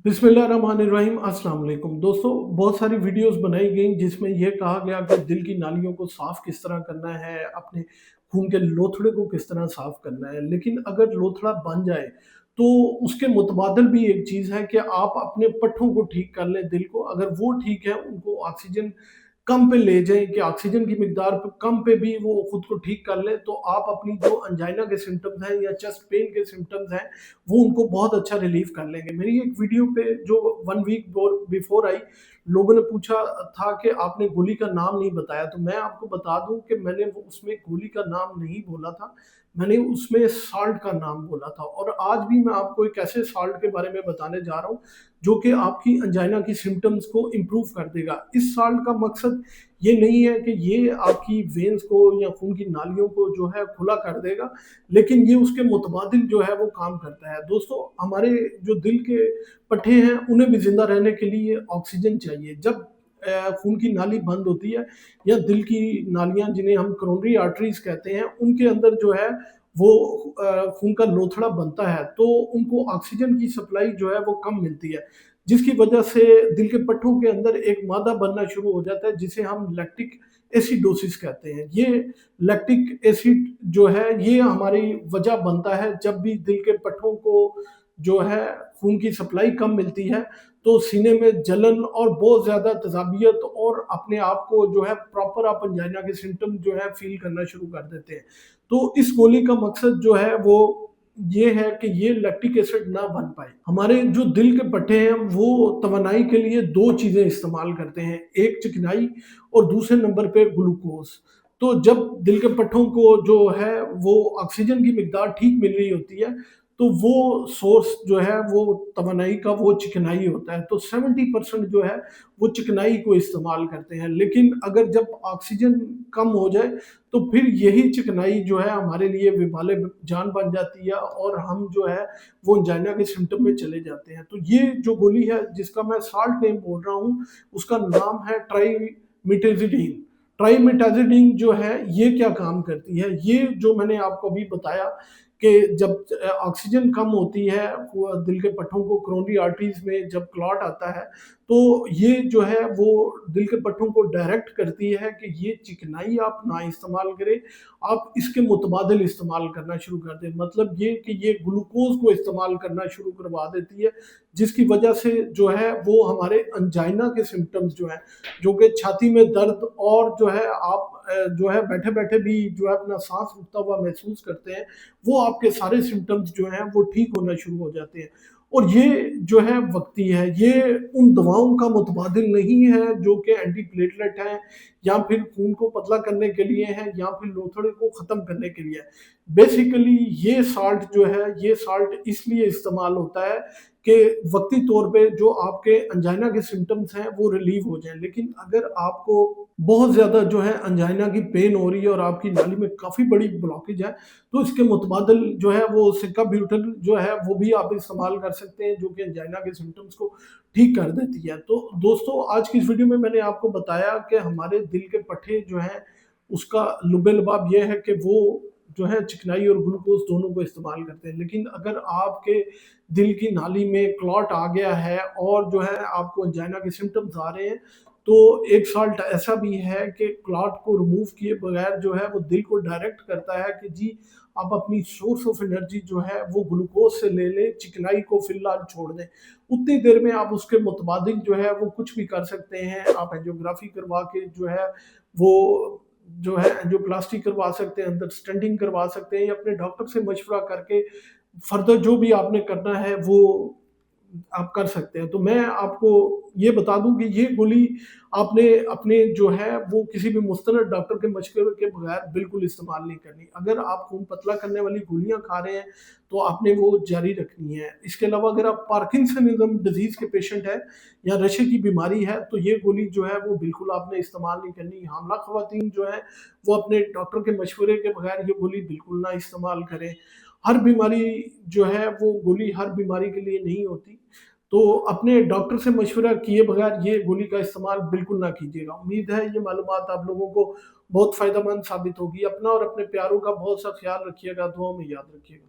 बिस्मिल्लाहिर्रहमानिर्रहीम अस्सलाम वालेकुम दोस्तों। बहुत सारी वीडियोस बनाई गई जिसमें यह कहा गया कि दिल की नालियों को साफ किस तरह करना है, अपने खून के लोथड़े को किस तरह साफ करना है। लेकिन अगर लोथड़ा बन जाए तो उसके मुतबादिल भी एक चीज़ है कि आप अपने पट्ठों को ठीक कर लें। दिल को अगर वो ठीक है, उनको ऑक्सीजन कम पे ले जाएँ कि ऑक्सीजन की मिकदार कम पे भी वो खुद को ठीक कर लें, तो आप अपनी जो अंजाइना के सिम्पटम्स हैं या चेस्ट पेन के सिम्पटम्स हैं, वो उनको बहुत अच्छा रिलीफ़ कर लेंगे। मेरी एक वीडियो पे जो 1 वीक बिफ़ोर आई, लोगों ने पूछा था कि आपने गोली का नाम नहीं बताया, तो मैं आपको बता दूँ कि मैंने वो उसमें गोली का नाम नहीं बोला था, मैंने उसमें साल्ट का नाम बोला था। और आज भी मैं आपको एक ऐसे साल्ट के बारे में बताने जा रहा हूँ, जो कि आपकी अंजाइना की सिम्पटम्स को इम्प्रूव कर देगा। इस साल्ट का मकसद ये नहीं है कि ये आपकी वेन्स को या खून की नालियों को जो है खुला कर देगा, लेकिन ये उसके मुतबादिल जो है वो काम करता है। दोस्तों, हमारे जो दिल के पट्टे हैं, उन्हें भी ज़िंदा रहने के लिए ऑक्सीजन चाहिए। जब खून की नाली बंद होती है या दिल की नालियाँ जिन्हें हम कोरोनरी आर्टरीज़ कहते हैं, उनके अंदर जो है वो खून का लोथड़ा बनता है, तो उनको ऑक्सीजन की सप्लाई जो है वो कम मिलती है, जिसकी वजह से दिल के पट्टों के अंदर एक मादा बनना शुरू हो जाता है जिसे हम लैक्टिक एसिडोसिस कहते हैं। ये लैक्टिक एसिड जो है ये हमारी वजह बनता है जब भी दिल के पट्टों को जो है खून की सप्लाई कम मिलती है, तो सीने में जलन और बहुत ज़्यादा तेज़ाबियत और अपने आप को जो है प्रॉपर आप अंजाइना के सिम्पटम जो है फ़ील करना शुरू कर देते हैं। तो इस गोली का मकसद जो है वो ये है कि ये लैक्टिक एसिड ना बन पाए। हमारे जो दिल के पट्टे हैं वो तवानाई के लिए 2 चीज़ें इस्तेमाल करते हैं, एक चिकनाई और दूसरे नंबर पे ग्लूकोज़। तो जब दिल के पट्टों को जो है वो ऑक्सीजन की मिकदार ठीक मिल रही होती है, तो वो सोर्स जो है वो तवानाई का वो चिकनाई होता है। तो 70% जो है वो चिकनाई को इस्तेमाल करते हैं। लेकिन अगर जब ऑक्सीजन कम हो जाए, तो फिर यही चिकनाई जो है हमारे लिए विबाले जान बन जाती है और हम जो है वो एंजाइना के सिम्पटम में चले जाते हैं। तो ये जो गोली है जिसका मैं साल्ट नेम बोल रहा हूँ, उसका नाम है ट्राइमीथाजोलीन। ट्राइमीथाजोलीन जो है ये क्या काम करती है? ये जो मैंने आपको अभी बताया कि जब ऑक्सीजन कम होती है वो दिल के पट्टों को कोरोनरी आर्टरीज में जब क्लॉट आता है, तो ये जो है वो दिल के पट्टों को डायरेक्ट करती है कि ये चिकनाई आप ना इस्तेमाल करें, आप इसके मुतबादिल इस्तेमाल करना शुरू कर दें। मतलब ये कि ये ग्लूकोज़ को इस्तेमाल करना शुरू करवा देती है, जिसकी वजह से जो है वो हमारे अंजाइना के सिम्पटम्स जो हैं, जो कि छाती में दर्द और जो है आप जो है बैठे-बैठे भी जो है अपना साँस रुकता हुआ महसूस करते हैं, वो आपके सारे सिम्पटम्स जो हैं वो ठीक होना शुरू हो जाते हैं। और ये जो है वक़्ती है, ये उन दवाओं का मुतबादिल नहीं है जो कि एंटीप्लेटलेट हैं या फिर खून को पतला करने के लिए हैं या फिर लोथड़े को ख़त्म करने के लिए है। बेसिकली ये साल्ट जो है, ये साल्ट इसलिए इस्तेमाल होता है कि वक़्ती तौर पे जो आपके अंजाइना के सिम्पटम्स हैं वो रिलीव हो जाएँ। लेकिन अगर आपको बहुत ज़्यादा जो है अंजाइना की पेन हो रही है और आपकी नाली में काफ़ी बड़ी ब्लॉकेज है, तो इसके मुतबादिल जो है वो सिकाब्यूटेल जो है वो भी आप इस्तेमाल कर सकते हैं, जो कि अंजाइना के सिम्पटम्स को ठीक कर देती है। तो दोस्तों, आज की इस वीडियो में मैंने आपको बताया कि हमारे दिल के पट्टे जो हैं उसका लुबे-लुबाब ये है कि वो जो है चिकनाई और ग्लूकोज़ दोनों को इस्तेमाल करते हैं। लेकिन अगर आपके दिल की नाली में क्लॉट आ गया है और जो है आपको अंजाइना के सिम्पटम्स आ रहे हैं, तो एक साल्ट ऐसा भी है कि क्लॉट को रिमूव किए बगैर जो है वो दिल को डायरेक्ट करता है कि जी आप अपनी सोर्स ऑफ एनर्जी जो है वो ग्लूकोज से ले लें, चिकनाई को फिलहाल छोड़ दें। उतनी देर में आप उसके मुतबादिल जो है वो कुछ भी कर सकते हैं। आप एंजियोग्राफी करवा के जो है वो जो है एंजियोप्लास्टी करवा सकते हैं, अंदर स्टेंटिंग करवा सकते हैं या अपने डॉक्टर से मशवरा करके फर्दर जो भी आपने करना है वो आप कर सकते हैं। तो मैं आपको ये बता दूँ कि ये गोली आपने अपने जो है वो किसी भी मुस्तनद डॉक्टर के मशवरे के बगैर बिल्कुल इस्तेमाल नहीं करनी। अगर आप खून पतला करने वाली गोलियाँ खा रहे हैं, तो आपने वो जारी रखनी है। इसके अलावा अगर आप पार्किंसनिज़्म डिज़ीज़ के पेशेंट हैं या नशे की बीमारी है, तो ये गोली जो है वो बिल्कुल आपने इस्तेमाल नहीं करनी। हामला ख़वातीन जो हैं, वो अपने डॉक्टर के मशवरे के बगैर ये गोली बिल्कुल ना इस्तेमाल करें। हर बीमारी जो है वो गोली हर बीमारी के लिए नहीं होती। तो अपने डॉक्टर से मशवरा किए बगैर ये गोली का इस्तेमाल बिल्कुल ना कीजिएगा। उम्मीद है ये मालूमात आप लोगों को बहुत फ़ायदेमंद साबित होगी। अपना और अपने प्यारों का बहुत सा ख़्याल रखिएगा, दुआओं में याद रखिएगा।